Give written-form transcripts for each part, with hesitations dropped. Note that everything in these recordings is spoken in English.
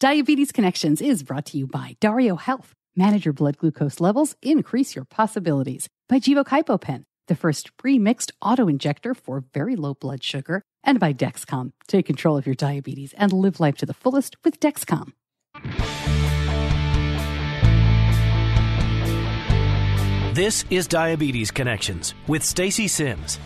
Diabetes Connections is brought to you by Dario Health. Manage your blood glucose levels, increase your possibilities. By Gvokypopen, the first pre-mixed auto-injector for very low blood sugar. And by Dexcom. Take control of your diabetes and live life to the fullest with Dexcom. This is Diabetes Connections with Stacey Sims.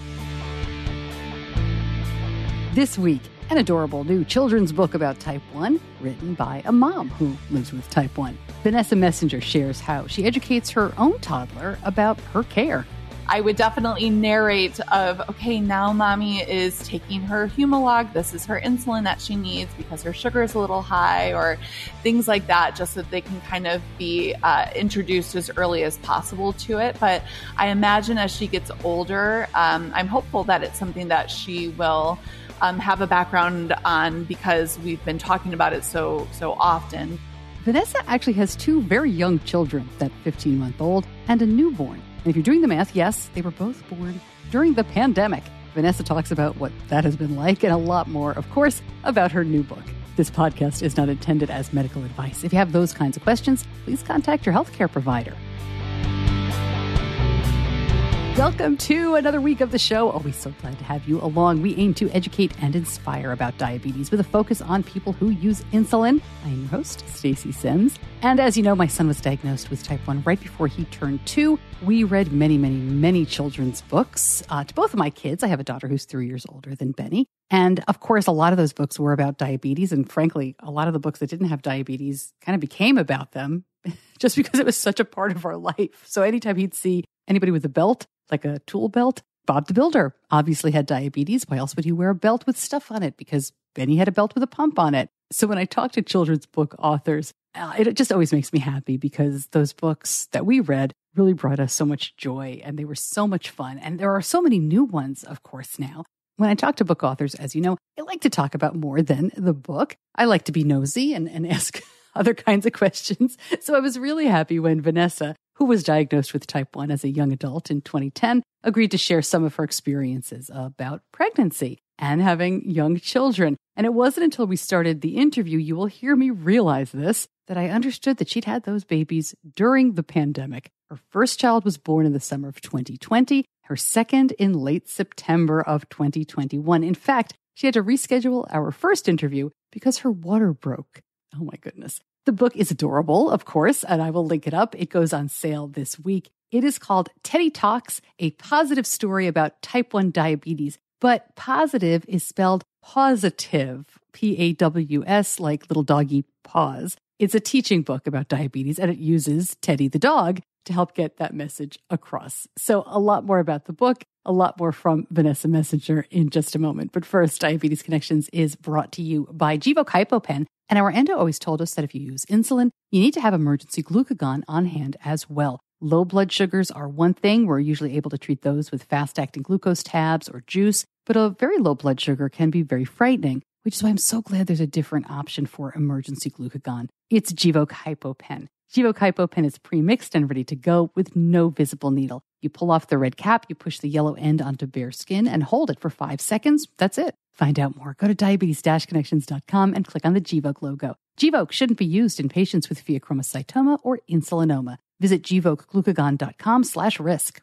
This week, an adorable new children's book about type 1, written by a mom who lives with type 1. Vanessa Messenger shares how she educates her own toddler about her care. I would definitely narrate of, okay, now mommy is taking her Humalog. This is her insulin that she needs because her sugar is a little high, or things like that, just so that they can kind of be introduced as early as possible to it. But I imagine as she gets older, I'm hopeful that it's something that she will have a background on because we've been talking about it so often. Vanessa actually has two very young children, that 15-month-old and a newborn. And if you're doing the math, yes, they were both born during the pandemic. Vanessa talks about what that has been like and a lot more, of course, about her new book. This podcast is not intended as medical advice. If you have those kinds of questions, please contact your healthcare provider. Welcome to another week of the show. Always so glad to have you along. We aim to educate and inspire about diabetes with a focus on people who use insulin. I am your host, Stacey Sims. And as you know, my son was diagnosed with type 1 right before he turned 2. We read many children's books to both of my kids. I have a daughter who's 3 years older than Benny. And of course, a lot of those books were about diabetes. And frankly, a lot of the books that didn't have diabetes kind of became about them just because it was such a part of our life. So anytime he'd see anybody with a belt, like a tool belt, Bob the Builder obviously had diabetes. Why else would he wear a belt with stuff on it? Because Benny had a belt with a pump on it. So when I talk to children's book authors, it just always makes me happy because those books that we read really brought us so much joy and they were so much fun. And there are so many new ones, of course, now. When I talk to book authors, as you know, I like to talk about more than the book. I like to be nosy and ask other kinds of questions. So I was really happy when Vanessa, who was diagnosed with type 1 as a young adult in 2010, agreed to share some of her experiences about pregnancy and having young children. And it wasn't until we started the interview, you will hear me realize this, that I understood that she'd had those babies during the pandemic. Her first child was born in the summer of 2020, her second in late September of 2021. In fact, she had to reschedule our first interview because her water broke. Oh my goodness. The book is adorable, of course, and I will link it up. It goes on sale this week. It is called Teddy Talks, a positive story about type 1 diabetes. But positive is spelled Paws-itive, P-A-W-S, like little doggy paws. It's a teaching book about diabetes, and it uses Teddy the dog to help get that message across. So a lot more about the book, a lot more from Vanessa Messenger in just a moment. But first, Diabetes Connections is brought to you by Gvokypopen. And our endo always told us that if you use insulin, you need to have emergency glucagon on hand as well. Low blood sugars are one thing. We're usually able to treat those with fast-acting glucose tabs or juice, but a very low blood sugar can be very frightening, which is why I'm so glad there's a different option for emergency glucagon. It's Gvokypopen. Gvokypopen is pre-mixed and ready to go with no visible needle. You pull off the red cap, you push the yellow end onto bare skin and hold it for 5 seconds. That's it. Find out more. Go to diabetes-connections.com and click on the Gvoke logo. Gvoke shouldn't be used in patients with pheochromocytoma or insulinoma. Visit gvokeglucagon.com/risk.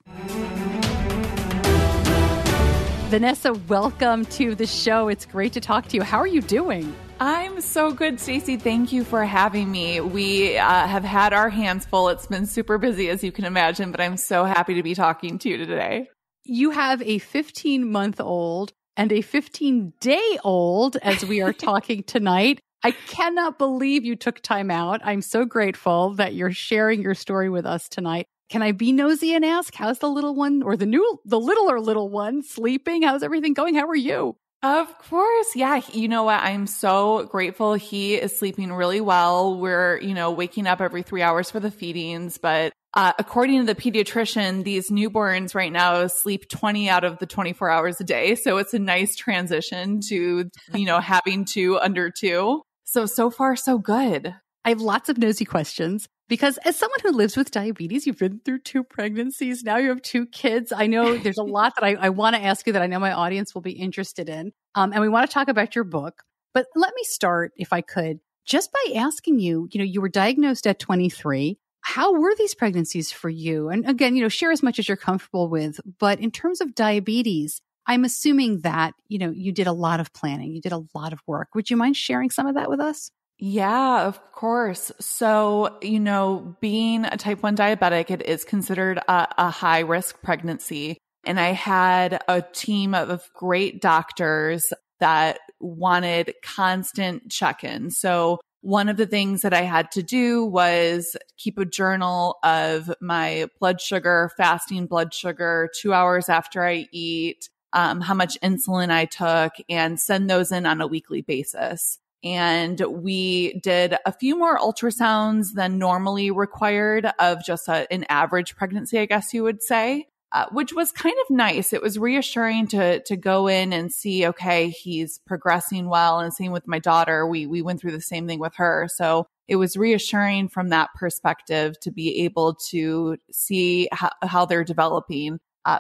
Vanessa, welcome to the show. It's great to talk to you. How are you doing? I'm so good, Stacey. Thank you for having me. We have had our hands full. It's been super busy, as you can imagine, but I'm so happy to be talking to you today. You have a 15-month-old and a 15-day-old as we are talking tonight. I cannot believe you took time out. I'm so grateful that you're sharing your story with us tonight. Can I be nosy and ask, how's the little one or the littler little one sleeping? How's everything going? How are you? Of course. Yeah. You know what? I'm so grateful. He is sleeping really well. We're, waking up every 3 hours for the feedings, but according to the pediatrician, these newborns right now sleep 20 out of the 24 hours a day. So it's a nice transition to, having 2 under 2. So far, so good. I have lots of nosy questions because as someone who lives with diabetes, you've been through 2 pregnancies. Now you have 2 kids. I know there's a lot that I want to ask you that I know my audience will be interested in. And we want to talk about your book. But let me start, if I could, just by asking you, you were diagnosed at 23. How were these pregnancies for you? And again, share as much as you're comfortable with. But in terms of diabetes, I'm assuming that, you did a lot of planning. You did a lot of work. Would you mind sharing some of that with us? Yeah, of course. So, being a type 1 diabetic, it is considered a high risk pregnancy. And I had a team of great doctors that wanted constant check-ins. So one of the things that I had to do was keep a journal of my blood sugar, fasting blood sugar, 2 hours after I eat, how much insulin I took, and send those in on a weekly basis. And we did a few more ultrasounds than normally required of just an average pregnancy, I guess you would say, which was kind of nice. It was reassuring to go in and see, okay, he's progressing well. And same with my daughter. We went through the same thing with her. So it was reassuring from that perspective to be able to see how they're developing.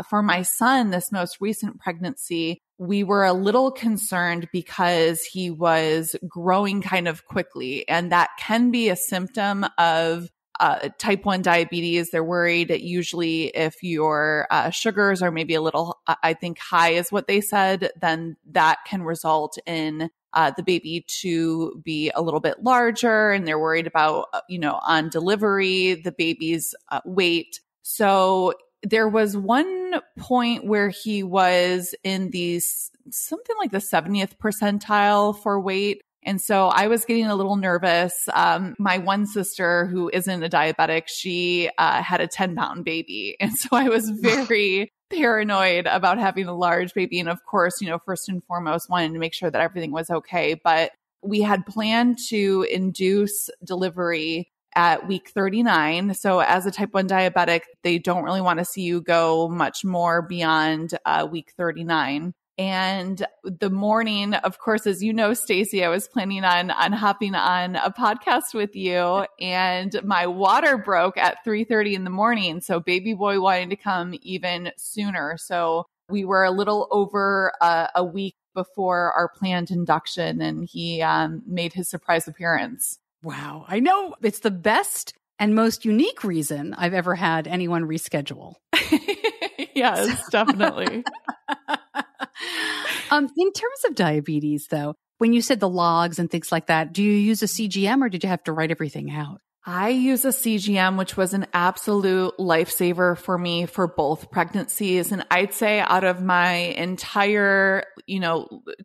For my son, this most recent pregnancy, we were a little concerned because he was growing kind of quickly, and that can be a symptom of type 1 diabetes. They're worried that usually if your sugars are maybe a little, I think high is what they said, then that can result in the baby to be a little bit larger, and they're worried about, on delivery, the baby's weight. So there was one point where he was in something like the 70th percentile for weight. And so I was getting a little nervous. My one sister, who isn't a diabetic, she had a 10-pound baby. And so I was very paranoid about having a large baby. And of course, first and foremost, wanted to make sure that everything was okay. But we had planned to induce delivery at week 39. So as a type 1 diabetic, they don't really want to see you go much more beyond week 39. And the morning, of course, as you know, Stacey, I was planning on hopping on a podcast with you, and my water broke at 3:30 in the morning. So baby boy wanted to come even sooner. So we were a little over a week before our planned induction, and he made his surprise appearance. Wow. I know it's the best and most unique reason I've ever had anyone reschedule. Yes, definitely. In terms of diabetes, though, when you said the logs and things like that, do you use a CGM or did you have to write everything out? I use a CGM, which was an absolute lifesaver for me for both pregnancies. And I'd say out of my entire,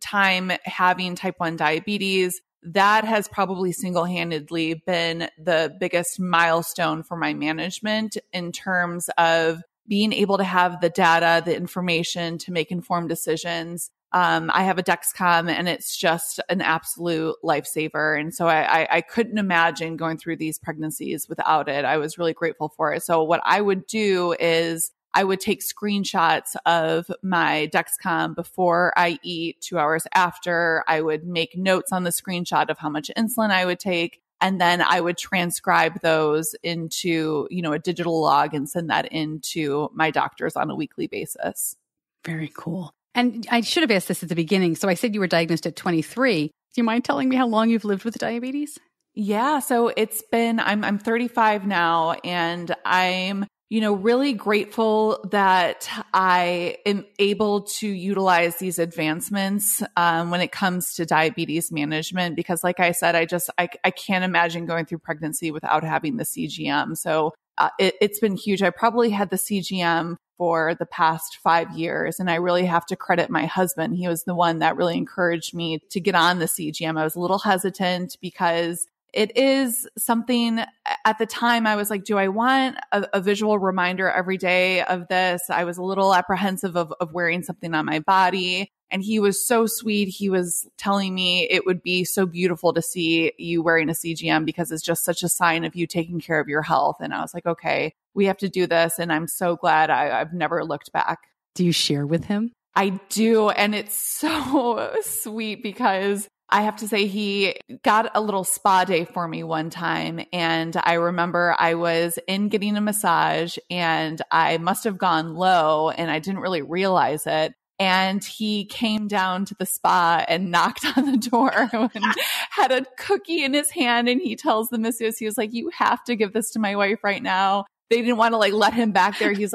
time having type 1 diabetes, that has probably single-handedly been the biggest milestone for my management in terms of being able to have the data, the information to make informed decisions. I have a Dexcom, and it's just an absolute lifesaver. And so I couldn't imagine going through these pregnancies without it. I was really grateful for it. So what I would do is I would take screenshots of my Dexcom before I eat, 2 hours after. I would make notes on the screenshot of how much insulin I would take. And then I would transcribe those into, a digital log and send that into my doctors on a weekly basis. Very cool. And I should have asked this at the beginning. So I said you were diagnosed at 23. Do you mind telling me how long you've lived with diabetes? Yeah. So I'm 35 now, and I'm really grateful that I am able to utilize these advancements when it comes to diabetes management, because like I said, I can't imagine going through pregnancy without having the CGM. So it's been huge. I probably had the CGM for the past 5 years, and I really have to credit my husband. He was the one that really encouraged me to get on the CGM. I was a little hesitant because it is something at the time I was like, do I want a visual reminder every day of this? I was a little apprehensive of wearing something on my body. And he was so sweet. He was telling me it would be so beautiful to see you wearing a CGM because it's just such a sign of you taking care of your health. And I was like, okay, we have to do this. And I'm so glad I've never looked back. Do you share with him? I do. And it's so sweet because I have to say he got a little spa day for me one time. And I remember I was in getting a massage and I must have gone low and I didn't really realize it. And he came down to the spa and knocked on the door and had a cookie in his hand. And he tells the masseuse, he was like, you have to give this to my wife right now. They didn't want to let him back there. He's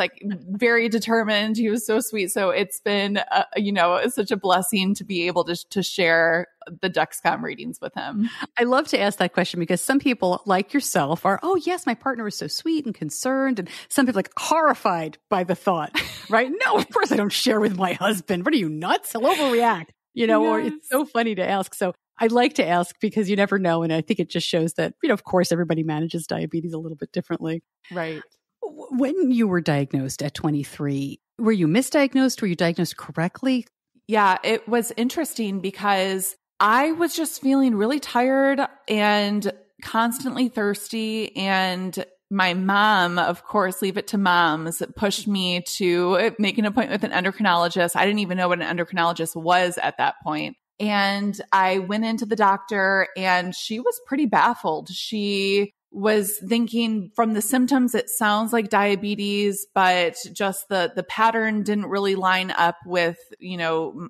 very determined. He was so sweet. So it's been, it's such a blessing to be able to share the Dexcom readings with him. I love to ask that question because some people like yourself are, oh yes, my partner is so sweet and concerned. And some people horrified by the thought, right? No, of course I don't share with my husband. What are you, nuts? He'll overreact, Yes. Or it's so funny to ask. So I like to ask because you never know. And I think it just shows that, of course, everybody manages diabetes a little bit differently. Right. When you were diagnosed at 23, were you misdiagnosed? Were you diagnosed correctly? Yeah, it was interesting because I was just feeling really tired and constantly thirsty. And my mom, of course, leave it to moms, pushed me to make an appointment with an endocrinologist. I didn't even know what an endocrinologist was at that point. And I went into the doctor and she was pretty baffled. She was thinking from the symptoms, it sounds like diabetes, but just the pattern didn't really line up with,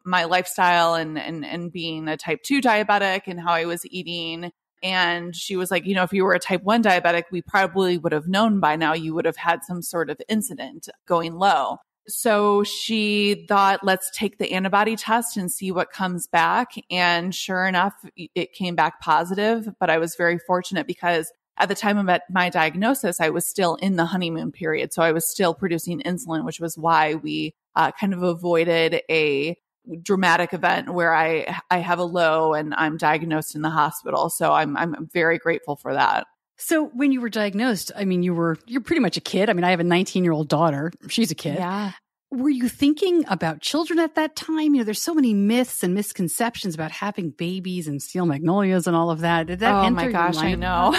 my lifestyle and being a type 2 diabetic and how I was eating. And she was like, if you were a type 1 diabetic, we probably would have known by now you would have had some sort of incident going low. So she thought, let's take the antibody test and see what comes back. And sure enough, it came back positive. But I was very fortunate because at the time of my diagnosis, I was still in the honeymoon period. So I was still producing insulin, which was why we kind of avoided a dramatic event where I have a low and I'm diagnosed in the hospital. So I'm very grateful for that. So when you were diagnosed, you're pretty much a kid. I have a 19-year-old daughter. She's a kid. Yeah. Were you thinking about children at that time? There's so many myths and misconceptions about having babies and steel magnolias and all of that. Did that enter my gosh, your mind? I know.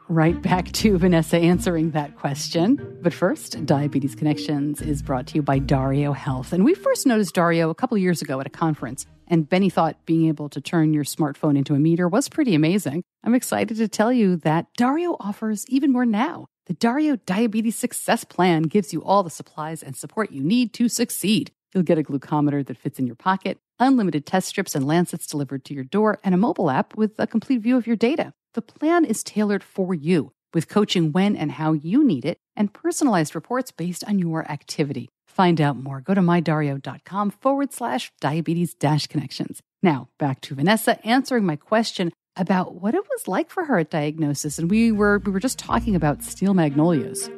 Right back to Vanessa answering that question. But first, Diabetes Connections is brought to you by Dario Health. And we first noticed Dario a couple of years ago at a conference. And Benny thought being able to turn your smartphone into a meter was pretty amazing. I'm excited to tell you that Dario offers even more now. The Dario Diabetes Success Plan gives you all the supplies and support you need to succeed. You'll get a glucometer that fits in your pocket, unlimited test strips and lancets delivered to your door, and a mobile app with a complete view of your data. The plan is tailored for you, with coaching when and how you need it, and personalized reports based on your activity. Find out more. Go to mydario.com/diabetes-connections. Now, back to Vanessa answering my question about what it was like for her at diagnosis. And we were just talking about steel magnolias.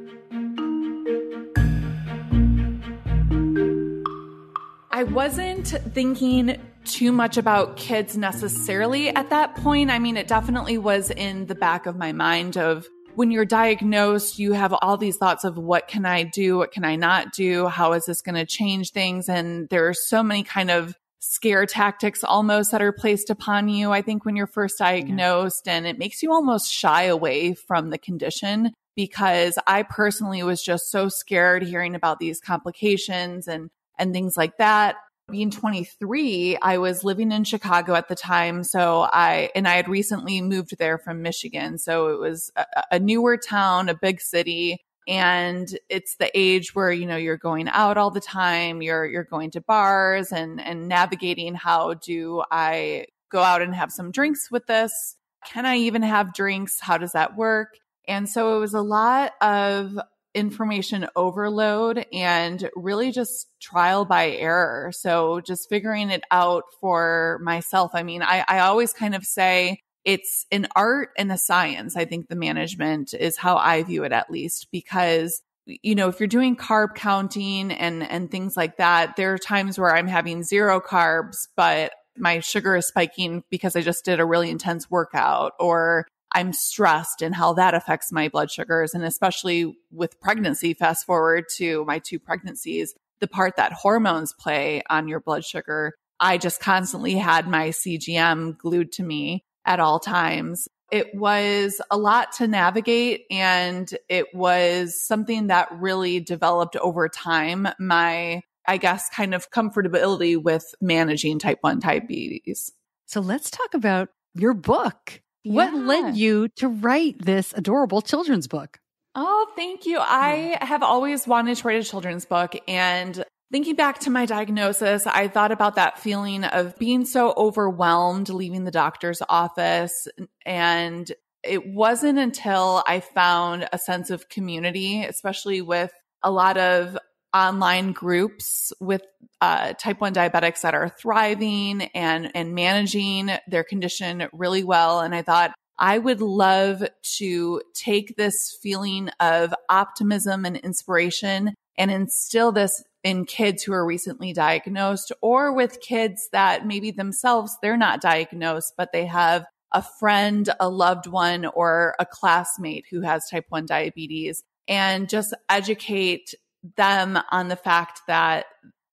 I wasn't thinking too much about kids necessarily at that point. It definitely was in the back of my mind of when you're diagnosed, you have all these thoughts of what can I do? What can I not do? How is this going to change things? And there are so many kind of scare tactics almost that are placed upon you, I think, when you're first diagnosed. And it makes you almost shy away from the condition because I personally was just so scared hearing about these complications and things like that. Being 23, I was living in Chicago at the time. So I had recently moved there from Michigan. So it was a newer town, a big city. And it's the age where, you're going out all the time. You're going to bars and navigating how do I go out and have some drinks with this? Can I even have drinks? How does that work? And so it was a lot of information overload and really just trial by error. So just figuring it out for myself. I always kind of say it's an art and a science. I think the management is how I view it, at least, because, if you're doing carb counting and things like that, there are times where I'm having 0 carbs, but my sugar is spiking because I just did a really intense workout, or I'm stressed and how that affects my blood sugars. And especially with pregnancy, fast forward to my 2 pregnancies, the part that hormones play on your blood sugar, I just constantly had my CGM glued to me at all times. It was a lot to navigate, and it was something that really developed over time, my, I guess, kind of comfortability with managing type 1 diabetes. So let's talk about your book. What led you to write this adorable children's book? Oh, thank you. I have always wanted to write a children's book, and thinking back to my diagnosis, I thought about that feeling of being so overwhelmed leaving the doctor's office. And it wasn't until I found a sense of community, especially with a lot of online groups with type 1 diabetics that are thriving and managing their condition really well. And I thought, I would love to take this feeling of optimism and inspiration and instill this in kids who are recently diagnosed, or with kids that maybe themselves, they're not diagnosed, but they have a friend, a loved one, or a classmate who has type 1 diabetes, and just educate them on the fact that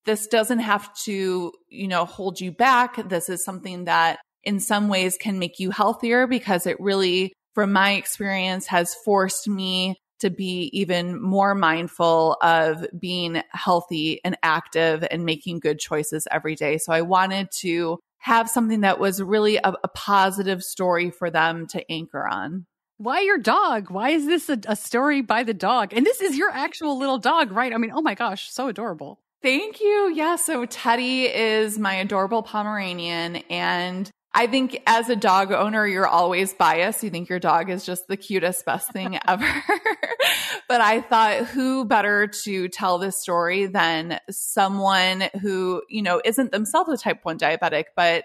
this doesn't have to, hold you back. This is something that in some ways can make you healthier, because it really, from my experience, has forced me to be even more mindful of being healthy and active and making good choices every day. So I wanted to have something that was really a positive story for them to anchor on. Why your dog? Why is this a story by the dog? And this is your actual little dog, right? I mean, oh my gosh, so adorable. Thank you. Yeah. So Teddy is my adorable Pomeranian, and I think as a dog owner, you're always biased. You think your dog is just the cutest, best thing ever. But I thought, who better to tell this story than someone who, isn't themselves a type 1 diabetic, but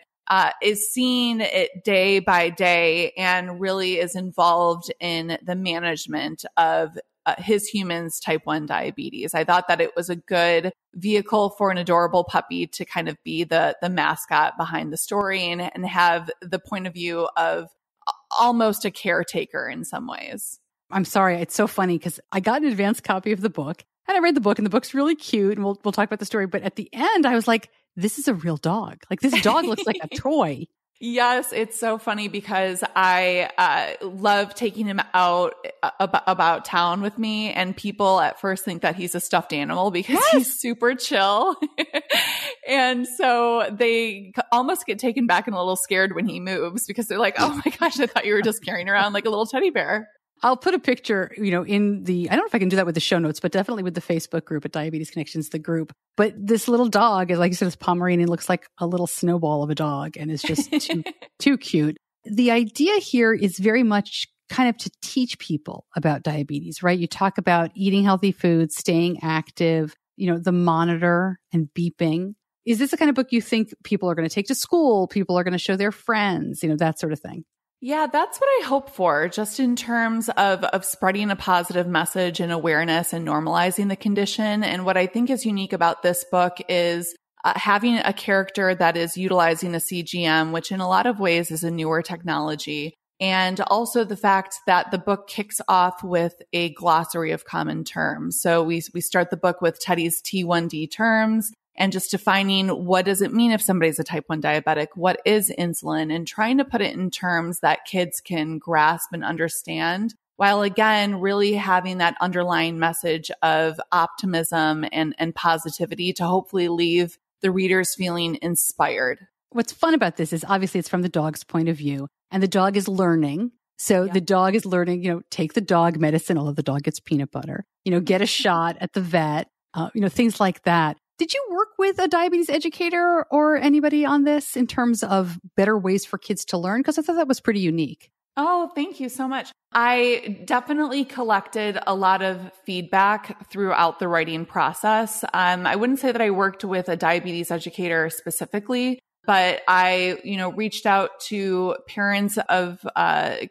is seeing it day by day and really is involved in the management of his human's type 1 diabetes. I thought that it was a good vehicle for an adorable puppy to kind of be the mascot behind the story and have the point of view of almost a caretaker in some ways. I'm sorry. It's so funny because I got an advanced copy of the book and I read the book, and the book's really cute, and we'll talk about the story. But at the end, I was like, this is a real dog. Like, this dog looks like a toy. Yes, it's so funny because I love taking him out about town with me, and people at first think that he's a stuffed animal because he's super chill. And so they almost get taken back and a little scared when he moves, because they're like, oh my gosh, I thought you were just carrying around like a little teddy bear. I'll put a picture, in the, I don't know if I can do that with the show notes, but definitely with the Facebook group at Diabetes Connections, the group. But this little dog, like you said, this Pomeranian, looks like a little snowball of a dog, and is just too cute. The idea here is very much kind of to teach people about diabetes, right? You talk about eating healthy foods, staying active, the monitor and beeping. Is this the kind of book you think people are going to take to school? People are going to show their friends, that sort of thing? Yeah, that's what I hope for, just in terms of spreading a positive message and awareness and normalizing the condition. And what I think is unique about this book is having a character that is utilizing a CGM, which in a lot of ways is a newer technology. And also the fact that the book kicks off with a glossary of common terms. So we start the book with Teddy's T1D terms, and just defining what does it mean if somebody's a type 1 diabetic, what is insulin, and trying to put it in terms that kids can grasp and understand, while again, really having that underlying message of optimism and positivity to hopefully leave the readers feeling inspired. What's fun about this is obviously it's from the dog's point of view, and the dog is learning. So the dog is learning, take the dog medicine, although the dog gets peanut butter, get a shot at the vet, things like that. Did you work with a diabetes educator or anybody on this in terms of better ways for kids to learn? Because I thought that was pretty unique. Oh, thank you so much. I definitely collected a lot of feedback throughout the writing process. I wouldn't say that I worked with a diabetes educator specifically, but I, reached out to parents of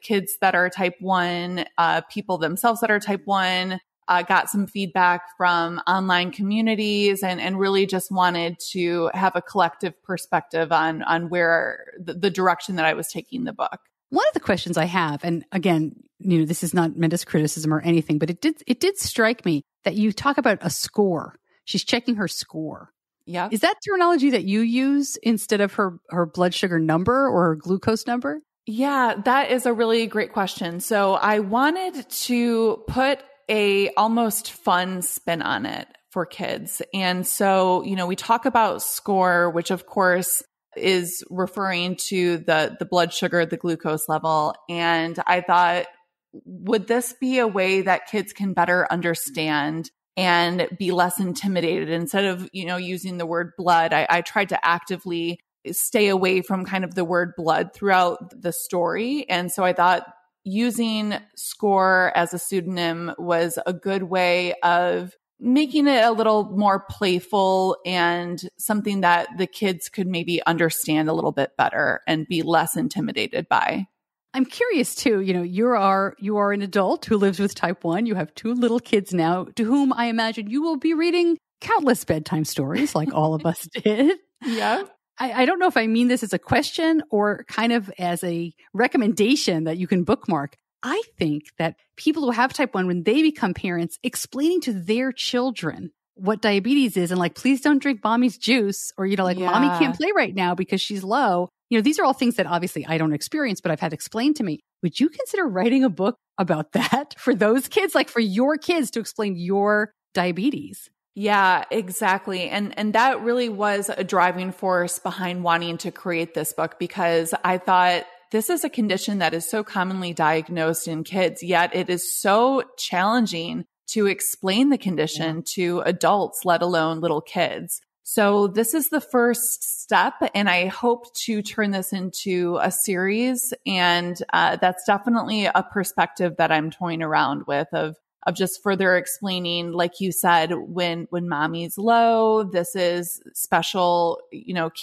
kids that are type 1, people themselves that are type 1, got some feedback from online communities, and really just wanted to have a collective perspective on where the direction that I was taking the book. One of the questions I have, and again, this is not meant as criticism or anything, but it did strike me that you talk about a score. She's checking her score. Yeah. Is that terminology that you use instead of her blood sugar number or her glucose number? Yeah, that is a really great question. So I wanted to put a almost fun spin on it for kids. And so, we talk about score, which of course is referring to the blood sugar, the glucose level. And I thought would this be a way that kids can better understand and be less intimidated? Instead of, using the word blood, I tried to actively stay away from kind of the word blood throughout the story. And so I thought using Score as a pseudonym was a good way of making it a little more playful and something that the kids could maybe understand a little bit better and be less intimidated by. I'm curious too, you are an adult who lives with type 1. You have 2 little kids now to whom I imagine you will be reading countless bedtime stories like all of us did. Yeah. I don't know if I mean this as a question or kind of as a recommendation that you can bookmark. I think that people who have type 1, when they become parents, explaining to their children what diabetes is and like, please don't drink mommy's juice, or, mommy can't play right now because she's low. These are all things that obviously I don't experience, but I've had explained to me. Would you consider writing a book about that for those kids, like for your kids to explain your diabetes? Yeah, exactly. And that really was a driving force behind wanting to create this book, because I thought this is a condition that is so commonly diagnosed in kids, yet it is so challenging to explain the condition to adults, let alone little kids. So this is the first step, and I hope to turn this into a series. And that's definitely a perspective that I'm toying around with of just further explaining, like you said, when mommy's low, this is special,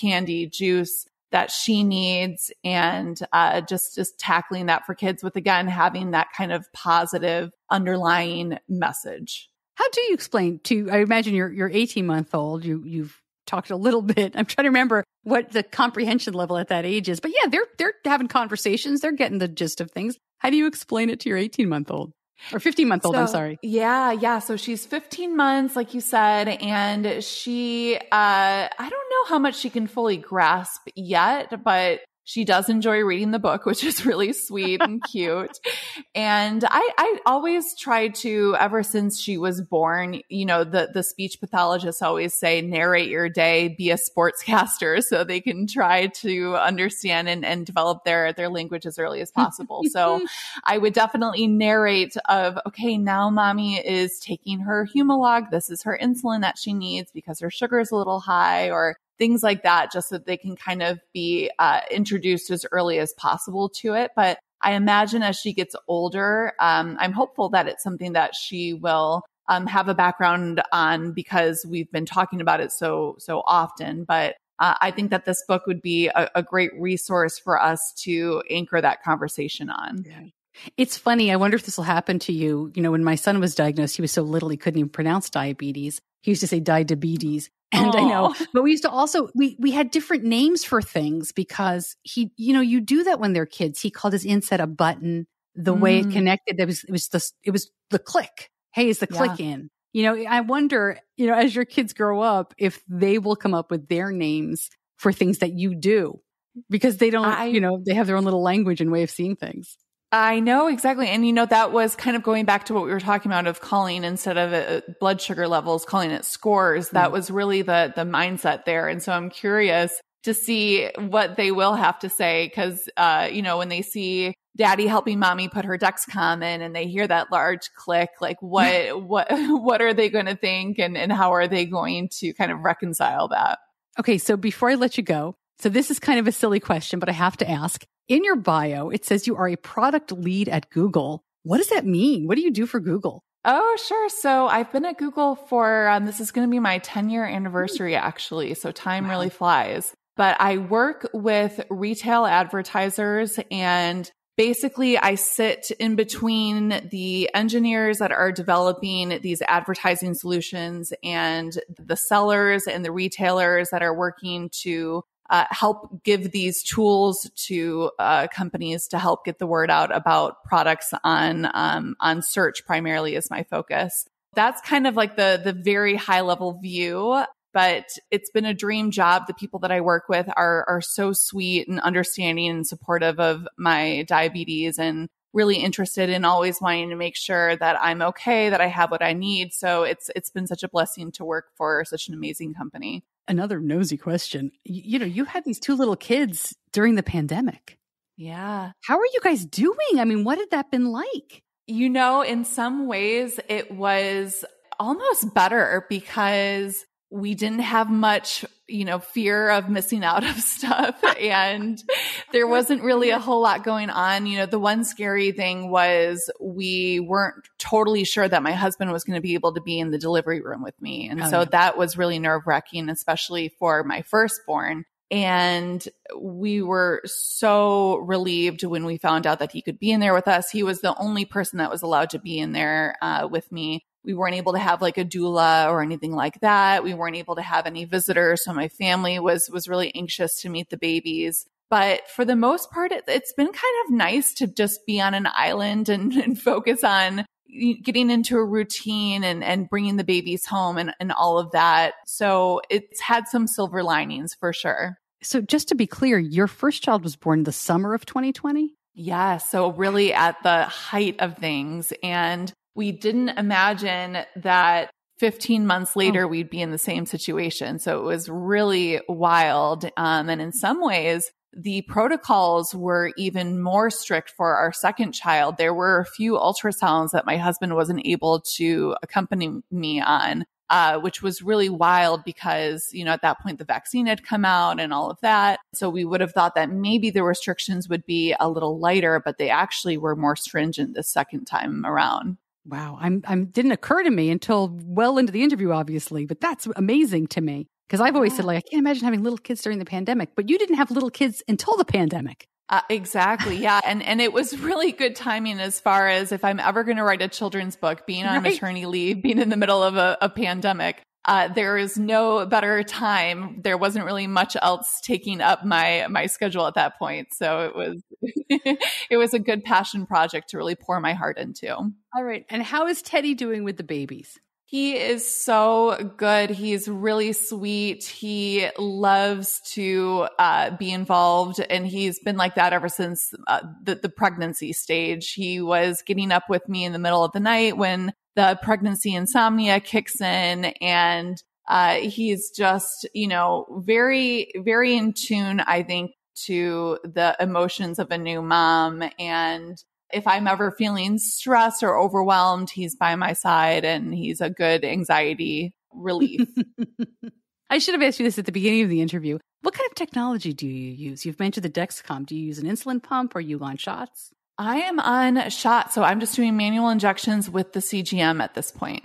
candy juice that she needs, and just tackling that for kids with, again, having that kind of positive underlying message. How do you explain to, I imagine your 18-month-old, you've talked a little bit. I'm trying to remember what the comprehension level at that age is, but yeah, they're having conversations. They're getting the gist of things. How do you explain it to your 18-month-old? Or 15-month-old, I'm sorry. Yeah. So she's 15 months, like you said, and she, I don't know how much she can fully grasp yet, but she does enjoy reading the book, which is really sweet and cute. And I always try to, ever since she was born, the speech pathologists always say, narrate your day, be a sportscaster, so they can try to understand and develop their language as early as possible. So I would definitely narrate of, okay, now mommy is taking her Humalog. This is her insulin that she needs because her sugar is a little high, or things like that, just so that they can kind of be introduced as early as possible to it. But I imagine as she gets older, I'm hopeful that it's something that she will have a background on, because we've been talking about it so often. But I think that this book would be a great resource for us to anchor that conversation on. Yeah. It's funny. I wonder if this will happen to you. When my son was diagnosed, he was so little he couldn't even pronounce diabetes. He used to say diabetes. And I know, but we used to also, we had different names for things, because he, you do that when they're kids. He called his inset a button, the way it connected. It was the click. Hey, is the click in? I wonder, as your kids grow up, if they will come up with their names for things that you do, because they don't, they have their own little language and way of seeing things. I know, exactly. And, that was kind of going back to what we were talking about of calling, instead of blood sugar levels, calling it scores. That was really the mindset there. And so I'm curious to see what they will have to say, because, when they see daddy helping mommy put her Dexcom in and they hear that large click, like what are they going to think, and how are they going to kind of reconcile that? Okay. So before I let you go, so this is kind of a silly question, but I have to ask. In your bio, it says you are a product lead at Google. What does that mean? What do you do for Google? Oh, sure. So I've been at Google for, this is going to be my 10-year anniversary, actually. So time really flies. But I work with retail advertisers, and basically I sit in between the engineers that are developing these advertising solutions and the sellers and the retailers that are working to help give these tools to companies to help get the word out about products on search, primarily is my focus. That's kind of like the very high level view, but it's been a dream job. The people that I work with are so sweet and understanding and supportive of my diabetes, and really interested in always wanting to make sure that I'm okay, that I have what I need. So it's been such a blessing to work for such an amazing company. Another nosy question. You had these 2 little kids during the pandemic. Yeah. How are you guys doing? I mean, what had that been like? In some ways it was almost better because we didn't have much, fear of missing out of stuff. And there wasn't really a whole lot going on. The one scary thing was we weren't totally sure that my husband was going to be able to be in the delivery room with me. And that was really nerve-wracking, especially for my firstborn. And we were so relieved when we found out that he could be in there with us. He was the only person that was allowed to be in there with me. We weren't able to have like a doula or anything like that. We weren't able to have any visitors. So my family was really anxious to meet the babies. But for the most part, it's been kind of nice to just be on an island and focus on getting into a routine and bringing the babies home and all of that. So it's had some silver linings for sure. So just to be clear, your first child was born the summer of 2020? Yeah. So really at the height of things. And we didn't imagine that 15 months later, we'd be in the same situation. So it was really wild. And in some ways, the protocols were even more strict for our second child. There were a few ultrasounds that my husband wasn't able to accompany me on, which was really wild because, at that point the vaccine had come out and all of that. So we would have thought that maybe the restrictions would be a little lighter, but they actually were more stringent the second time around. Wow. Didn't occur to me until well into the interview, obviously, but that's amazing to me. Because I've always said, I can't imagine having little kids during the pandemic, but you didn't have little kids until the pandemic. Exactly. Yeah. And it was really good timing as far as if I'm ever going to write a children's book, being on maternity leave, being in the middle of a pandemic, there is no better time. There wasn't really much else taking up my schedule at that point. So it was a good passion project to really pour my heart into. All right. And how is Teddy doing with the babies? He is so good. He's really sweet. He loves to be involved, and he's been like that ever since the pregnancy stage. He was getting up with me in the middle of the night when the pregnancy insomnia kicks in, and he's just, very, very in tune, I think, to the emotions of a new mom. And if I'm ever feeling stressed or overwhelmed, he's by my side and he's a good anxiety relief. I should have asked you this at the beginning of the interview. What kind of technology do you use? You've mentioned the Dexcom. Do you use an insulin pump? Or are you on shots? I am on shots. So I'm just doing manual injections with the CGM at this point.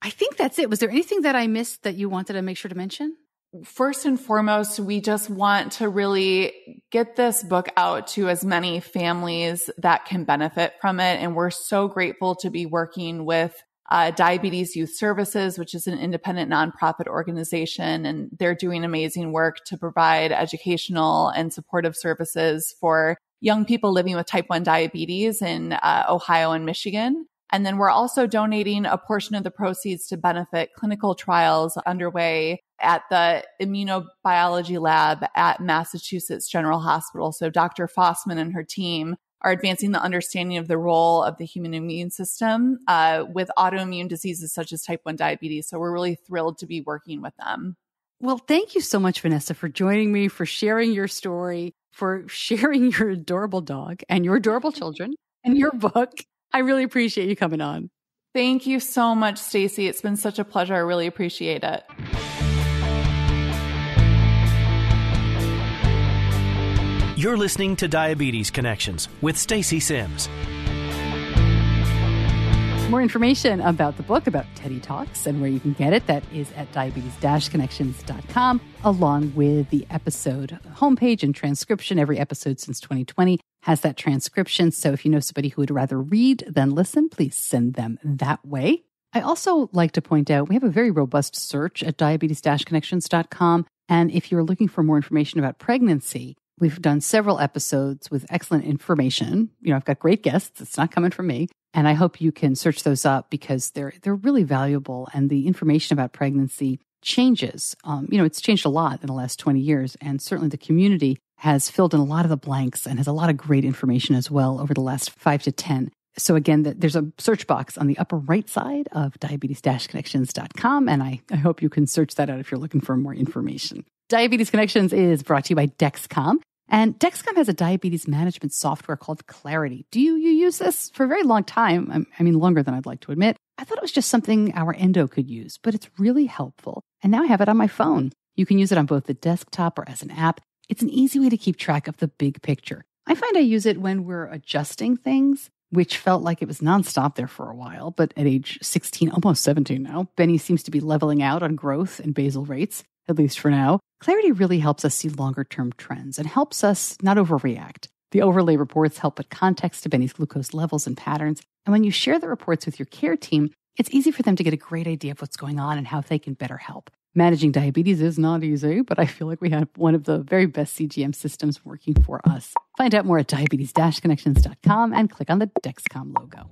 I think that's it. Was there anything that I missed that you wanted to make sure to mention? First and foremost, we just want to really get this book out to as many families that can benefit from it. And we're so grateful to be working with Diabetes Youth Services, which is an independent nonprofit organization. And they're doing amazing work to provide educational and supportive services for young people living with type 1 diabetes in Ohio and Michigan. And then we're also donating a portion of the proceeds to benefit clinical trials underway at the immunobiology lab at Massachusetts General Hospital. So Dr. Fossman and her team are advancing the understanding of the role of the human immune system with autoimmune diseases such as type 1 diabetes. So we're really thrilled to be working with them. Well, thank you so much, Vanessa, for joining me, for sharing your story, for sharing your adorable dog and your adorable children and your book. I really appreciate you coming on. Thank you so much, Stacey. It's been such a pleasure. I really appreciate it. You're listening to Diabetes Connections with Stacey Sims. More information about the book, about Teddy Talks, and where you can get it, that is at diabetes-connections.com, along with the episode homepage and transcription. Every episode since 2020 has that transcription. So if you know somebody who would rather read than listen, please send them that way. I also like to point out we have a very robust search at diabetes-connections.com. And if you're looking for more information about pregnancy, we've done several episodes with excellent information. I've got great guests. It's not coming from me. And I hope you can search those up because they're really valuable. And the information about pregnancy changes. It's changed a lot in the last 20 years. And certainly the community has filled in a lot of the blanks and has a lot of great information as well over the last 5 to 10. So again, there's a search box on the upper right side of diabetes-connections.com. And I hope you can search that out if you're looking for more information. Diabetes Connections is brought to you by Dexcom. And Dexcom has a diabetes management software called Clarity. Do you use this? For a very long time, I mean, longer than I'd like to admit, I thought it was just something our endo could use, but it's really helpful. And now I have it on my phone. You can use it on both the desktop or as an app. It's an easy way to keep track of the big picture. I find I use it when we're adjusting things, which felt like it was nonstop there for a while. But at age 16, almost 17 now, Benny seems to be leveling out on growth and basal rates, at least for now. Clarity really helps us see longer-term trends and helps us not overreact. The overlay reports help put context to Benny's glucose levels and patterns. And when you share the reports with your care team, it's easy for them to get a great idea of what's going on and how they can better help. Managing diabetes is not easy, but I feel like we have one of the very best CGM systems working for us. Find out more at diabetes-connections.com and click on the Dexcom logo.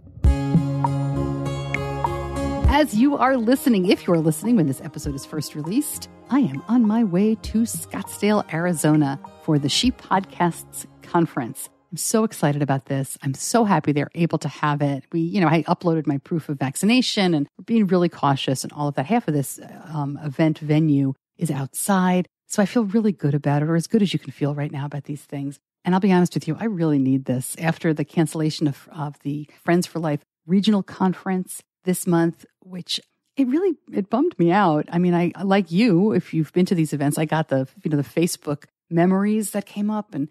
As you are listening, if you are listening when this episode is first released, I am on my way to Scottsdale, Arizona for the She Podcasts Conference. I'm so excited about this. I'm so happy they're able to have it. I uploaded my proof of vaccination and we're being really cautious and all of that. Half of this event venue is outside. So I feel really good about it, or as good as you can feel right now about these things. And I'll be honest with you, I really need this. After the cancellation of the Friends for Life regional conference this month, which it bummed me out. I mean, I like you, if you've been to these events, I got the Facebook memories that came up, and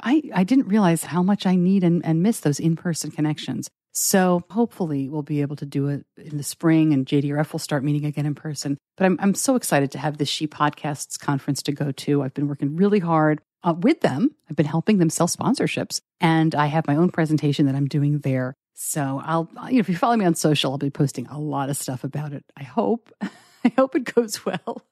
I didn't realize how much I need and miss those in-person connections. So hopefully we'll be able to do it in the spring, and JDRF will start meeting again in person. But I'm so excited to have this She Podcasts conference to go to. I've been working really hard with them. I've been helping them sell sponsorships, and I have my own presentation that I'm doing there. So if you follow me on social, I'll be posting a lot of stuff about it. I hope it goes well.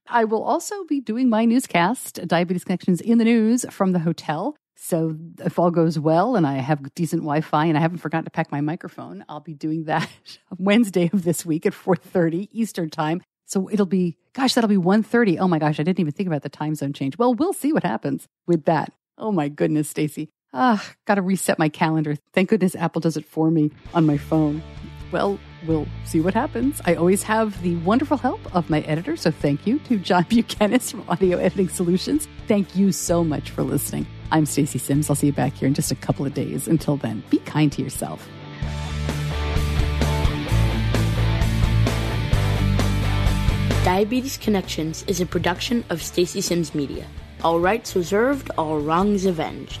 I will also be doing my newscast, Diabetes Connections in the News, from the hotel. So if all goes well and I have decent Wi-Fi and I haven't forgotten to pack my microphone, I'll be doing that Wednesday of this week at 4:30 Eastern time. So that'll be 1:30. Oh my gosh, I didn't even think about the time zone change. Well, we'll see what happens with that. Oh my goodness, Stacey. Got to reset my calendar. Thank goodness Apple does it for me on my phone. Well, we'll see what happens. I always have the wonderful help of my editor, so thank you to John Buchanan from Audio Editing Solutions. Thank you so much for listening. I'm Stacey Sims. I'll see you back here in just a couple of days. Until then, be kind to yourself. Diabetes Connections is a production of Stacey Sims Media. All rights reserved, all wrongs avenged.